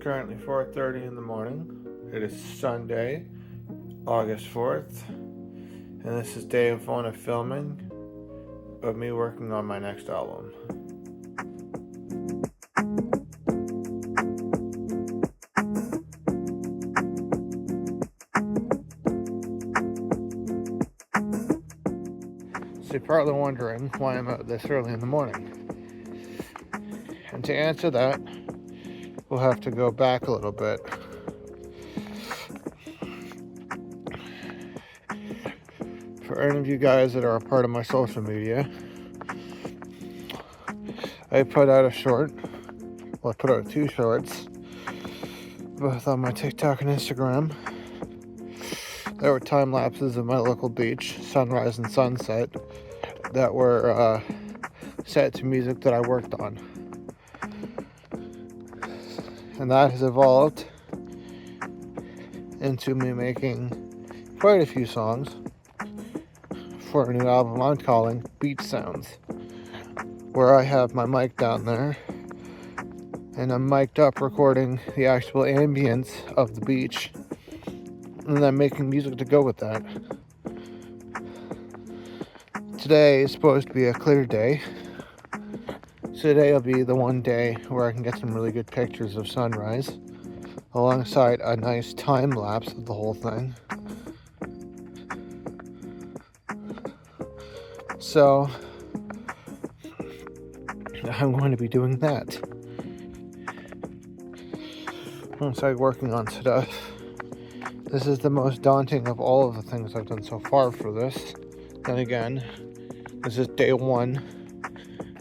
Currently 4:30 in the morning. It is Sunday, August 4th, and this is day one of filming of me working on my next album. So you're probably wondering why I'm out this early in the morning. And to answer that, we'll have to go back a little bit. For any of you guys that are a part of my social media, I put out a short. Well, I put out 2 shorts, both on my TikTok and Instagram. There were time lapses of my local beach, sunrise and sunset, that were set to music that I worked on. And that has evolved into me making quite a few songs for a new album I'm calling Beach Sounds, where I have my mic down there and I'm mic'd up recording the actual ambience of the beach and then making music to go with that. Today is supposed to be a clear day. So today will be the one day where I can get some really good pictures of sunrise alongside a nice time lapse of the whole thing. So I'm going to be doing that. Alongside working on stuff. This is the most daunting of all of the things I've done so far for this. Then again, this is day 1.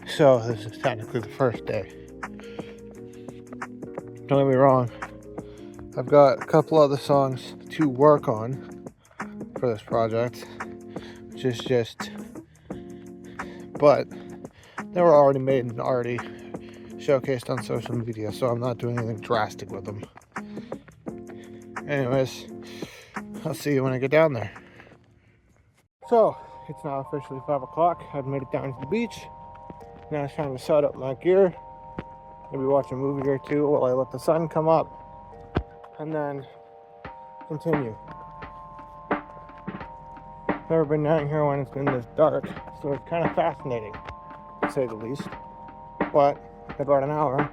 So this is technically the first day. Don't get me wrong, I've got a couple other songs to work on for this project, which is just, but they were already made and already showcased on social media, so I'm not doing anything drastic with them. Anyways, I'll see you when I get down there. So, it's now officially 5 o'clock. I've made it down to the beach. Now it's time to set up my gear, maybe watch a movie or 2 while I let the sun come up, and then continue. Never been down here when it's been this dark, so it's kind of fascinating, to say the least. But in about an hour,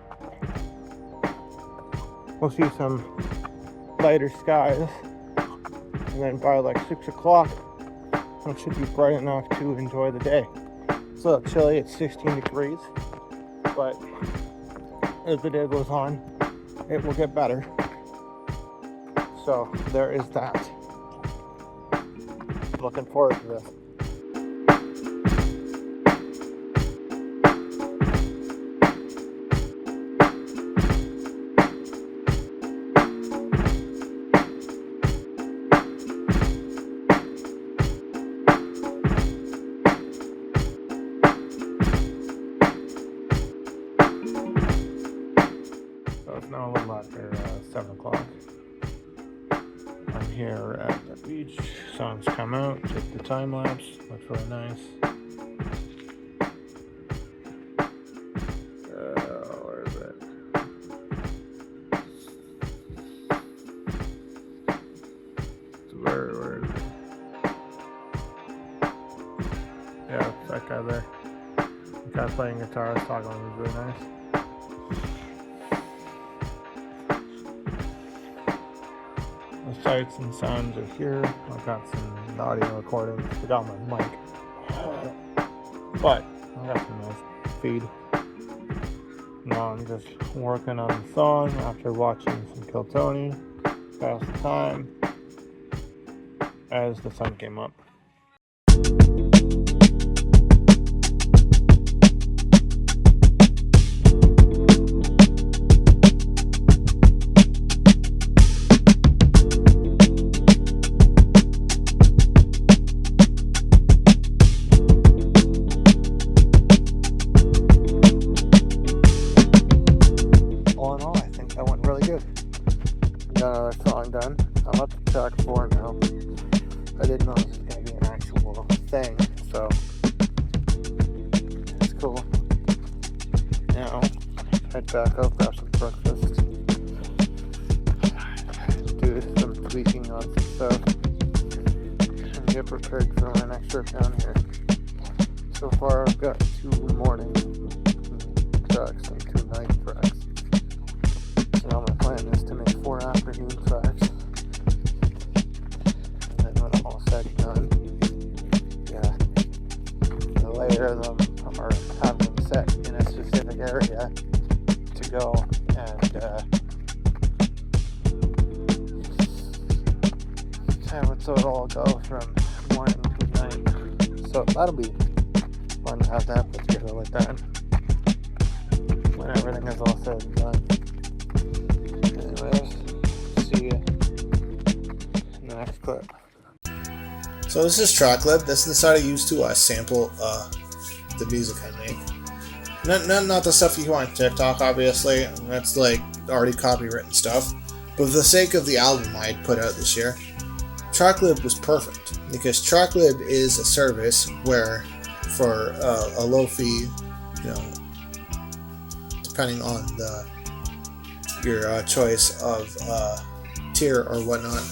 we'll see some lighter skies, and then by like 6 o'clock, it should be bright enough to enjoy the day. It's a little chilly, it's 16 degrees, but as the day goes on, it will get better. So there is that. Looking forward to this. It's now a little after 7 o'clock. I'm here at the beach. Songs come out, take the time lapse. Looks really nice. Where is it? Where is it? Yeah, it's that guy there. The guy playing guitar, talking was really nice. The sights and sounds are here. I've got some audio recordings. I got my mic, but I got some nice feed. Now I'm just working on the song after watching some Kill Tony, pass the time as the sun came up. Got another song done. I'm up to track 4 now. I didn't know this was going to be an actual thing, so it's cool. Now, head back up, grab some breakfast, tweaking on some stuff and get prepared for my next trip down here. So far I've got 2 morning tracks and 2 night tracks. So now my plan is to make 4 afternoon tracks. And then when I'm all said and done, the layer them or have them set in a specific area to go and so it'll all go from morning to night. So that'll be fun to have that put together like that when everything is all said and done. Anyways, see you in the next clip. So this is Tracklib. This is the site I use to sample the music I make. Not the stuff you find on TikTok, obviously. That's like already copywritten stuff. But for the sake of the album I had put out this year, Tracklib was perfect because Tracklib is a service where, for a low fee, depending on your choice of tier or whatnot,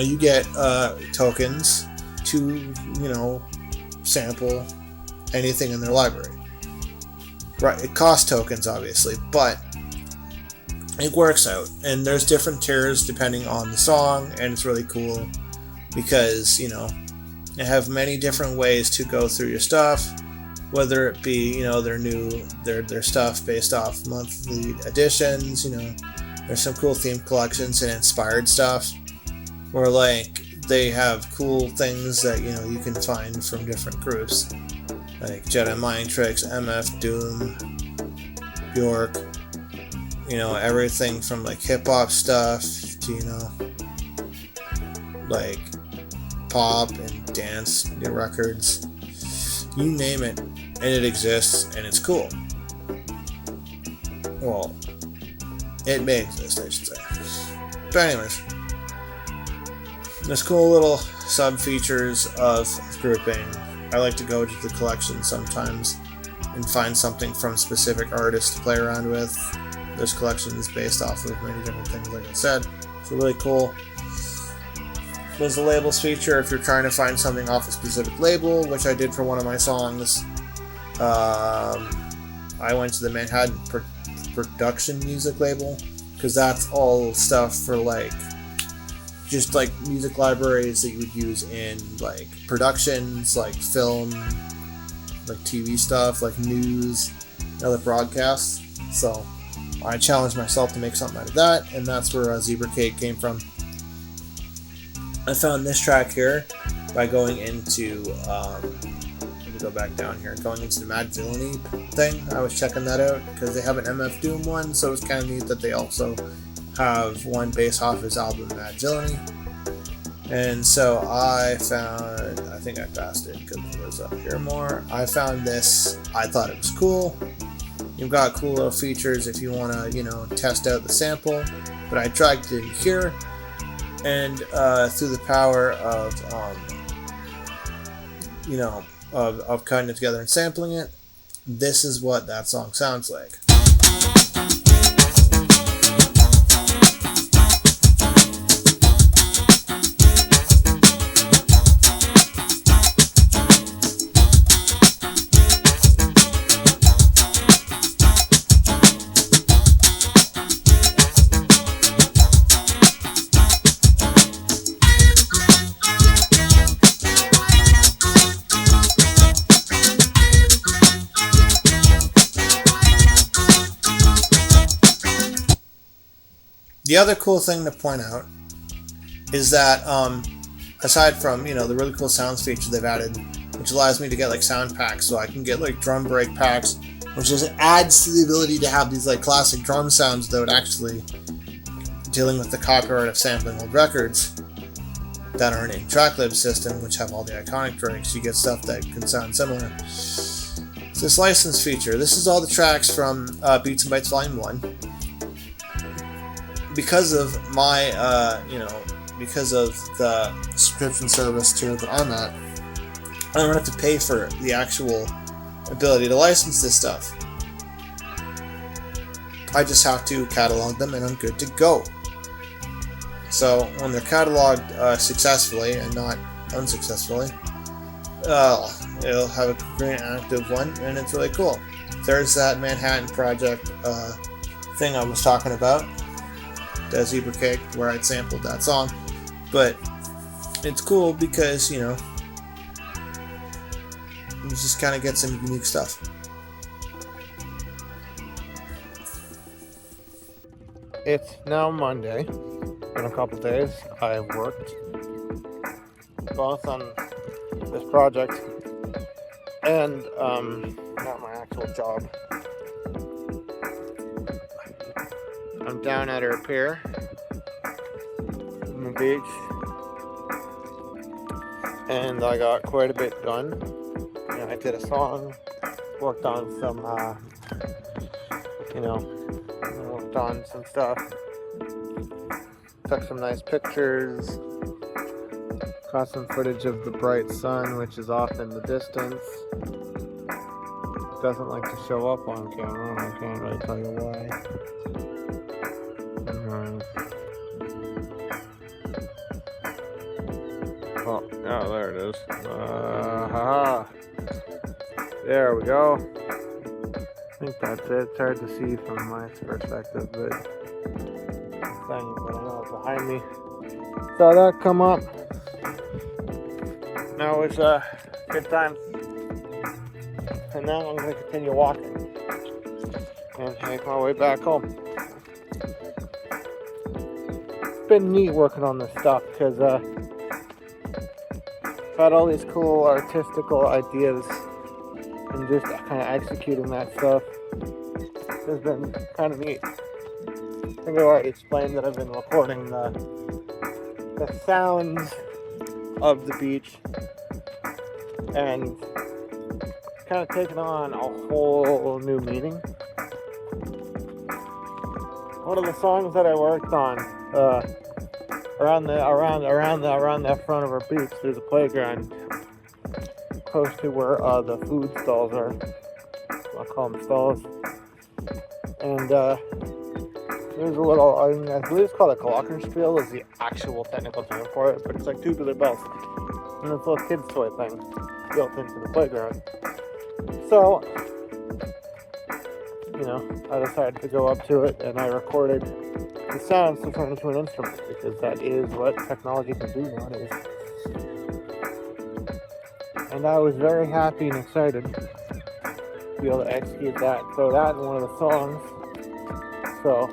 you get tokens to sample anything in their library. Right, it costs tokens obviously, but it works out, and there's different tiers depending on the song, and it's really cool because you have many different ways to go through your stuff, whether it be their stuff based off monthly editions. There's some cool themed collections and inspired stuff where they have cool things that you can find from different groups like Jedi Mind Tricks, MF Doom, Bjork. Everything from hip hop stuff to pop and dance records. You name it, and it exists, and it's cool. Well, it may exist, I should say. But anyways, there's cool little sub features of grouping. I like to go to the collection sometimes and find something from specific artists to play around with. There's collections based off of many different things, like I said. So really cool. There's the labels feature if you're trying to find something off a specific label, which I did for one of my songs. I went to the Manhattan Production Music label because that's all stuff for just music libraries that you would use in productions, film, TV stuff, news, and other broadcasts. So I challenged myself to make something out of that, and that's where Zebra Cake came from. I found this track here by going into, let me go back down here, going into the Mad Villainy thing. I was checking that out because they have an MF Doom one, so it's kind of neat that they also have one based off his album Mad Villainy. And so I found, I think I passed it because it was up here more. I found this, I thought it was cool. You've got cool little features if you want to, test out the sample. But I dragged it in here, and through the power of, of cutting it together and sampling it, this is what that song sounds like. The other cool thing to point out is that aside from the really cool sounds feature they've added, which allows me to get sound packs, so I can get drum break packs, which just adds to the ability to have these classic drum sounds without actually dealing with the copyright of sampling old records that aren't in Tracklib's system, which have all the iconic tracks. You get stuff that can sound similar. It's this license feature. This is all the tracks from Beats and Bytes Volume 1. Because of my, because of the subscription service tier that I'm at, I don't have to pay for the actual ability to license this stuff. I just have to catalog them and I'm good to go. So when they're cataloged successfully and not unsuccessfully, it'll have a green active one, and it's really cool. There's that Manhattan Project thing I was talking about, the Zebra Cake, where I'd sampled that song. But it's cool because, you know, you just kind of get some unique stuff. It's now Monday. In a couple days, I worked both on this project and not my actual job. I'm down at our pier on the beach, and I got quite a bit done. You know, I did a song, worked on some, worked on some stuff. Took some nice pictures, caught some footage of the bright sun, which is off in the distance. It doesn't like to show up on camera, and I can't really tell you why. Oh, yeah, there it is. Haha. There we go. I think that's it. It's hard to see from my perspective, but but I know it's behind me. Saw that come up. Now it's a good time. And now I'm going to continue walking and make my way back home. It's been neat working on this stuff because I've had all these cool artistical ideas, and just kind of executing that stuff has been kind of neat. I think I already explained that I've been recording the sounds of the beach, and kind of taken on a whole new meaning. One of the songs that I worked on around the front of our beach, there's a playground close to where the food stalls are. I'll call them stalls. And there's a little, I believe it's called a Glockenspiel is the actual technical term for it, but it's like tubular bells. And it's a little kid's toy thing built into the playground. So, you know, I decided to go up to it and I recorded the sounds to turn into an instrument, because that is what technology can do nowadays. And I was very happy and excited to be able to execute that, throw that in one of the songs. So,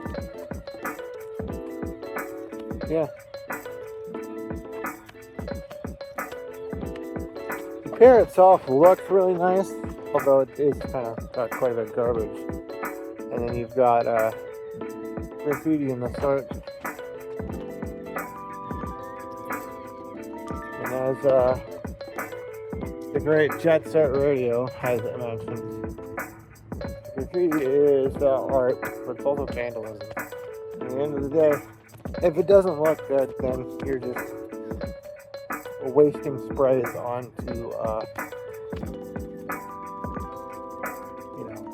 yeah. The pier itself looks really nice, although it is kind of got quite a bit of garbage. And then you've got graffiti in the start. And as the great Jet Set Radio has mentioned, graffiti is art, but it's also vandalism. At the end of the day, if it doesn't look good, then you're just wasting sprays onto,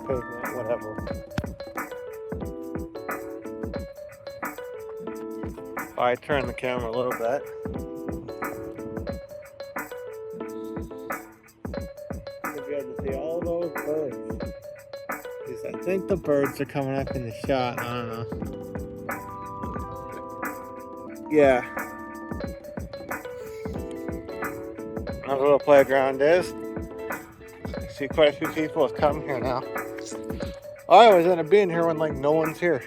pavement, whatever. I turn the camera a little bit. You'll be able to see all those birds. I think the birds are coming up in the shot. I don't know. Yeah. That's what a playground is. I see quite a few people have come here now. I always end up being here when no one's here.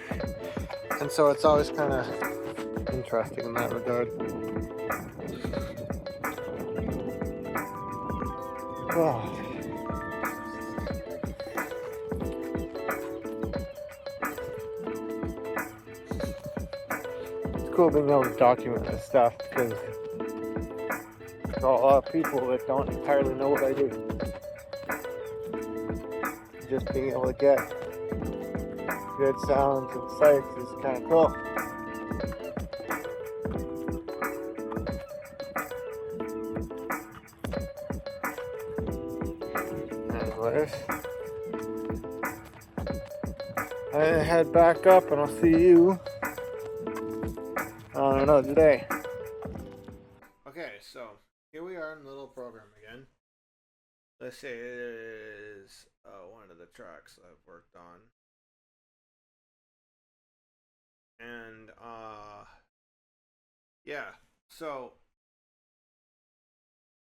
And so it's always kind of interesting in that regard. Oh. It's cool being able to document this stuff, because there's a lot of people that don't entirely know what I do. Just being able to get good sounds and sights is kind of cool. Anyways, I head back up and I'll see you Another day. Okay, so here we are in the little program again. This is one of the tracks I've worked on. And, yeah, so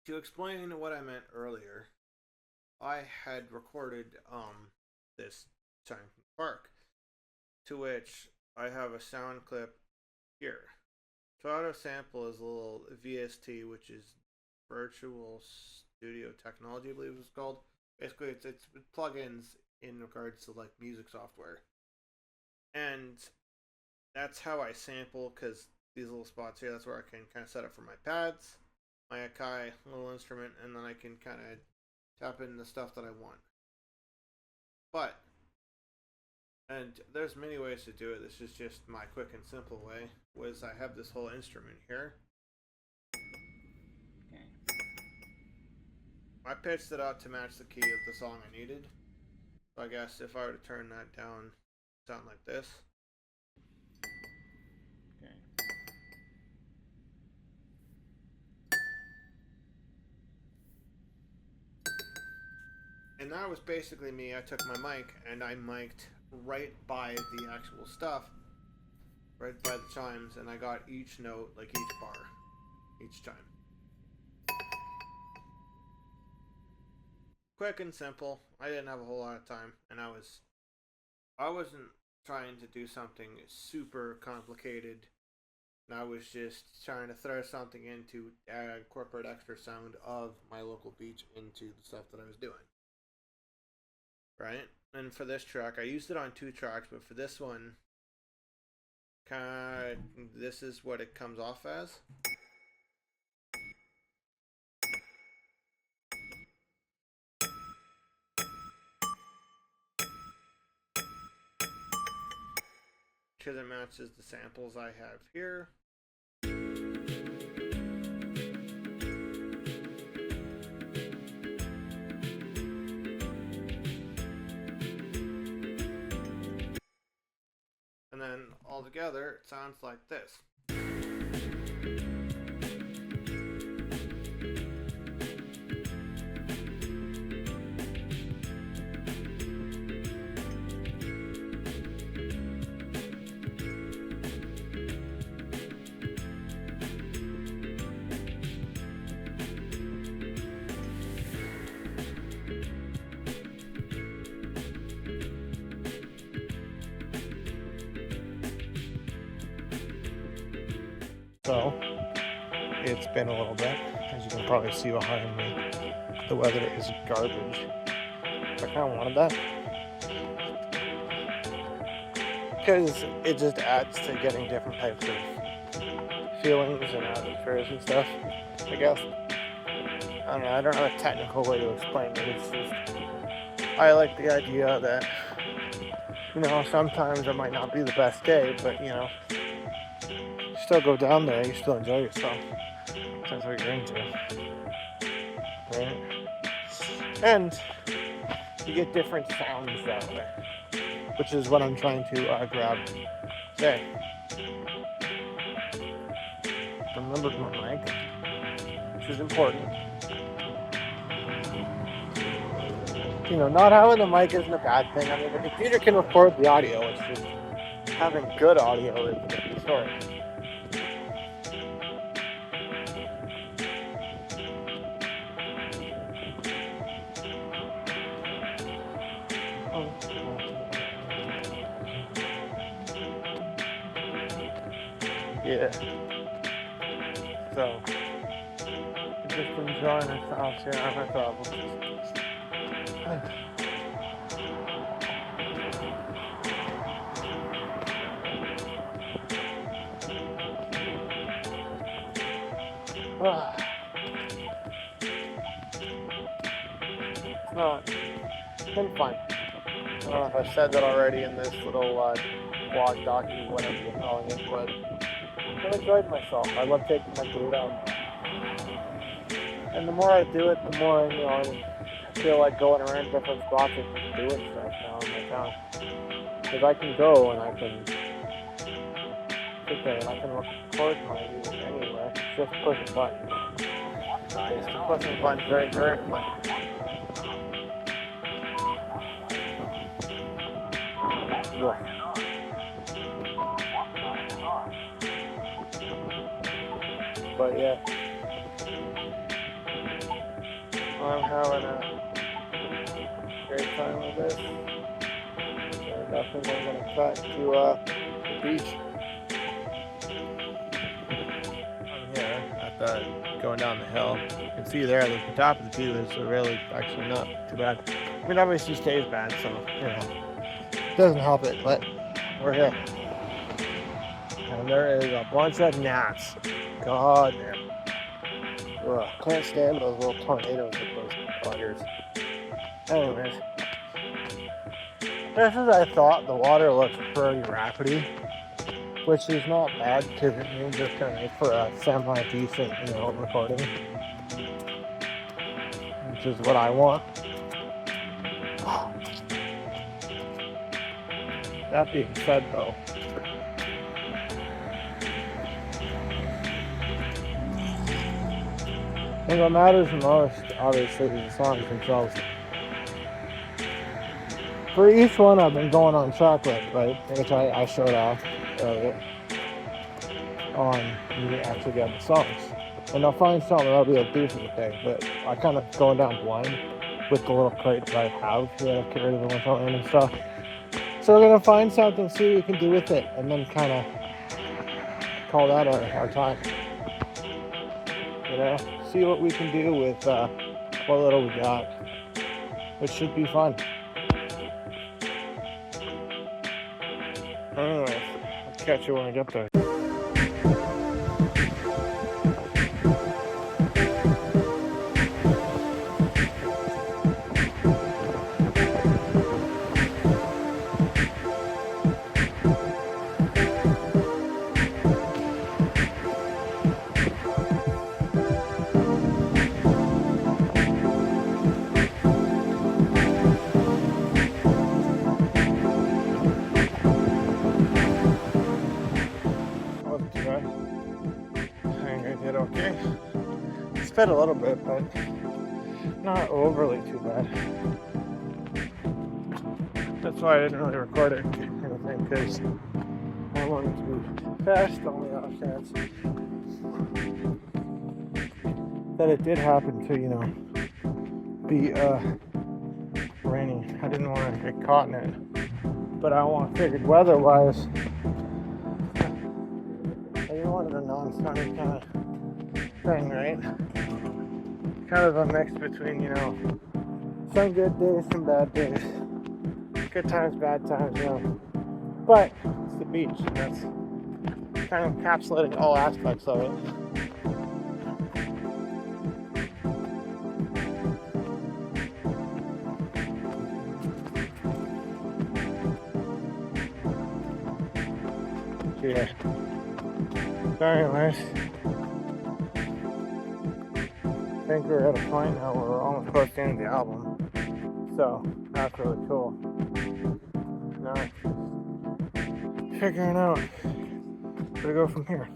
to explain what I meant earlier, I had recorded this Chime Park, to which I have a sound clip here. So Auto Sample is a little VST, which is Virtual Studio Technology, I believe it's called. Basically, it's plugins in regards to like music software, and that's how I sample. Because these little spots here, that's where I can kind of set up for my pads, my Akai little instrument, and then I can kind of tap in the stuff that I want. But and there's many ways to do it. This is just my quick and simple way. Was I have this whole instrument here. Okay. I pitched it out to match the key of the song I needed. So I guess if I were to turn that down, sound like this. Okay. And that was basically me. I took my mic and I mic'd right by the actual stuff, right by the chimes, and I got each note, like each bar, each chime. Quick and simple. I didn't have a whole lot of time, and I wasn't trying to do something super complicated. And I was just trying to throw something in to add corporate extra sound of my local beach into the stuff that I was doing. Right? And for this track, I used it on 2 tracks, but for this one, this is what it comes off as. Because it matches the samples I have here. And then all together, it sounds like this. So, it's been a little bit. As you can probably see behind me, the weather is garbage. I kind of wanted that. Because it just adds to getting different types of feelings and atmospheres and stuff, I guess. I don't know a technical way to explain it. It's just, I like the idea that, sometimes it might not be the best day, but, still go down there, you still enjoy yourself. That's what you're into. Right? And you get different sounds that way, which is what I'm trying to grab today. Remember my mic, which is important. Not having the mic isn't a bad thing. I mean, the computer can record the audio. It's just having good audio is the story. Yeah. So, just enjoying ourselves here on our travels. It's been fun. I don't know if I said that already in this little blog document, whatever you're calling it, but I enjoyed myself. I love taking my food out. And the more I do it, the more I feel like going around different spots and just doing stuff now in my town. Because I can go and I can sit there and I can record my music anywhere. Just push a button. Just to push a button very directly. Ugh. But yeah, I'm having a great time with this. We're definitely going to cut to the beach. I'm here at the going down the hill. You can see there the top of the view is really actually not too bad. I mean, obviously stays bad, so you know, it doesn't help it. But we're here, and there is a bunch of gnats. God damn. Ugh, can't stand those little tornadoes with those buggers. Anyways, just as I thought, the water looks pretty rapidy, which is not bad because it means it's gonna make for a semi-decent, recording, which is what I want. That being said, though, I think what matters the most, obviously, is the songs themselves. For each one, I've been going on track with, right? Which I showed off earlier on you actually get the songs. And I'll find something I'll be able to do for the day, but I kind of going down blind with the little crate that I have that I've carried the ones on and stuff. So we're going to find something, see what we can do with it, and then kind of call that our time. See what we can do with what little we got, which should be fun. Anyway, I'll catch you when I get there. Okay. Sped a little bit, but not overly too bad. That's why I didn't really record it, because I wanted to be fast on the off chance that it did happen to, be rainy. I didn't want to get caught in it, but I figured weather-wise, I didn't want it a non-sunny kind of thing, right? Kind of a mix between, some good days, some bad days. Good times, bad times, But it's the beach, and that's kind of encapsulating all aspects of it. Yeah. So anyways, I think we're at a point now where we're almost close to the end of the album, so that's really cool. Now it's figuring out where to go from here.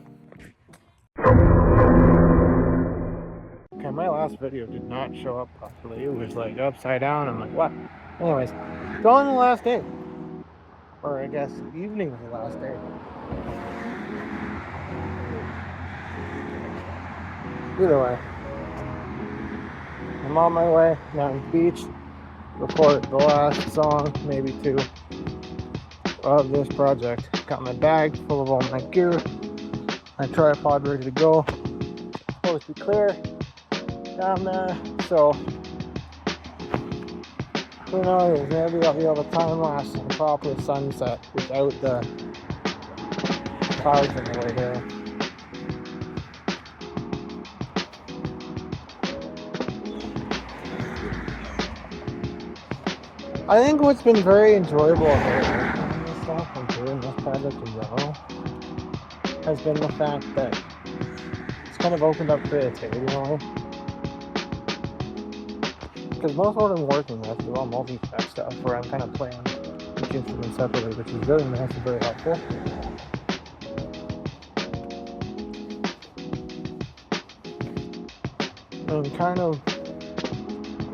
Okay, my last video did not show up properly. It was like upside down. I'm like, what? Anyways, it's on the last day, or I guess evening of the last day. Either way, I'm on my way down the beach, record the last song, maybe two, of this project. Got my bag full of all my gear, my tripod ready to go. Supposed to be clear down there, so who knows, maybe I'll be able to time lapse a proper sunset without the clouds in the way here. I think what's been very enjoyable about working on this stuff and doing this project in general has been the fact that it's kind of opened up creativity in a way. Because most of what I'm working with is all multi-track stuff where I'm kind of playing each instrument separately, which is very nice and very helpful. and kind of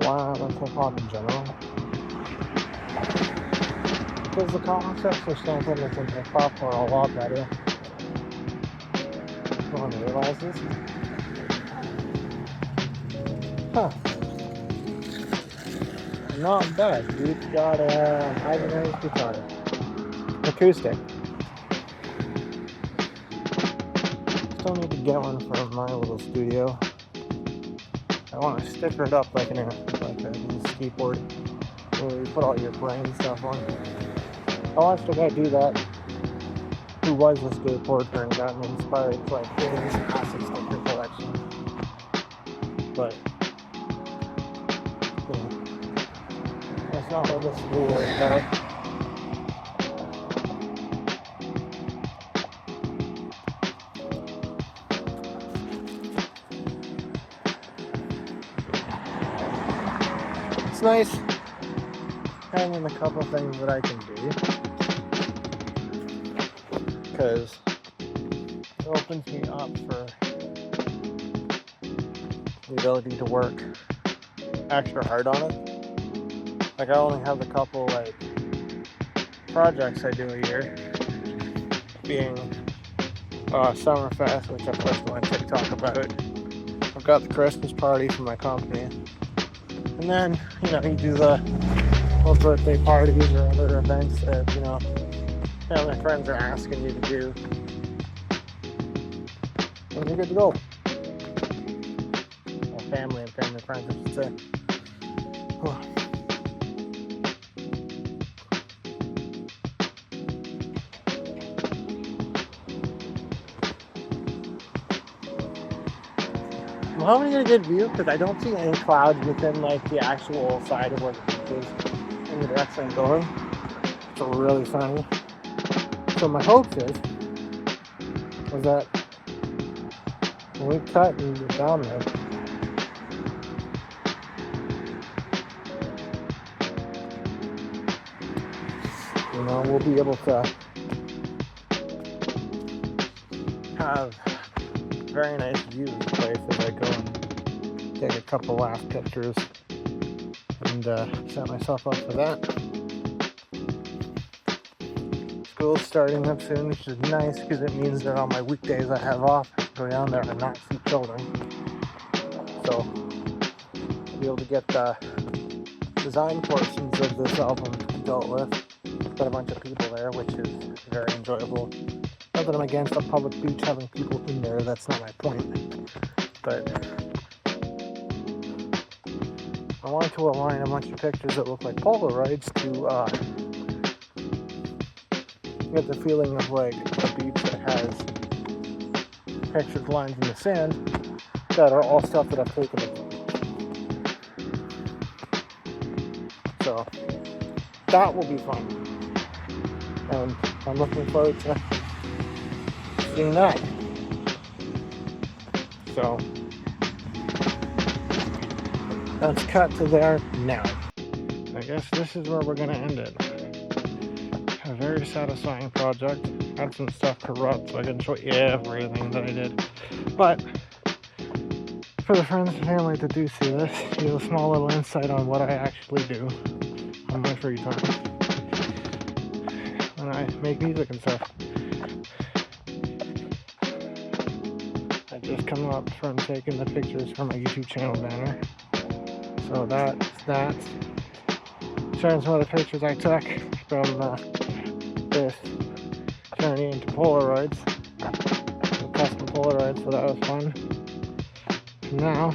why I like hip hop in general. Because the concepts or something that's in hip hop are a lot better. No one realizes. Huh. Not bad, dude. Got a Ibanez guitar. Acoustic. Still need to get one for my little studio. I want to sticker it up like a skateboard where you put all your brand stuff on. I watched a guy do that who was a skateboarder and got me inspired to like doing this massive sticker collection. But you know, that's not what this video is about. It's nice having a couple things that I can do because it opens me up for the ability to work extra hard on it. Like I only have a couple like projects I do a year, being Summerfest, which I posted on TikTok about. I've got the Christmas party for my company, and then you do the birthday parties or other events that family and friends are asking you to do, and you're good to go. Well, family and family friends, I should say. Well, how am I gonna get a view? Because I don't see any clouds within like the actual side of where the beach is in the direction I'm going. It's really sunny. So my hopes is that when we cut and get down there, we'll be able to have very nice views of the place as I go and take a couple last pictures and set myself up for that. School's starting up soon, which is nice because it means that on my weekdays I have off, I can go down there and not see children. So I'll be able to get the design portions of this album dealt with. Got a bunch of people there, which is very enjoyable. Not that I'm against a public beach having people in there, that's not my point. But I wanted to align a bunch of pictures that look like Polaroids to get the feeling of like a beach that has pictured lines in the sand that are all stuff that I've taken of the beach. So that will be fun. And I'm looking forward to doing that. So let's cut to there now. I guess this is where we're gonna end it. A very satisfying project. Had some stuff corrupt, so I couldn't show everything that I did. But for the friends and family that do see this, you have a small little insight on what I actually do on my free time when I make music and stuff. I just come up from taking the pictures for my YouTube channel banner. So that's that. Showing some of the pictures I took from this journey into Polaroids. Some custom Polaroids, so that was fun. Now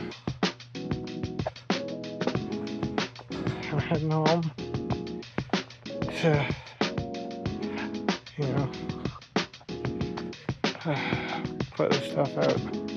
I'm heading home to put this stuff out.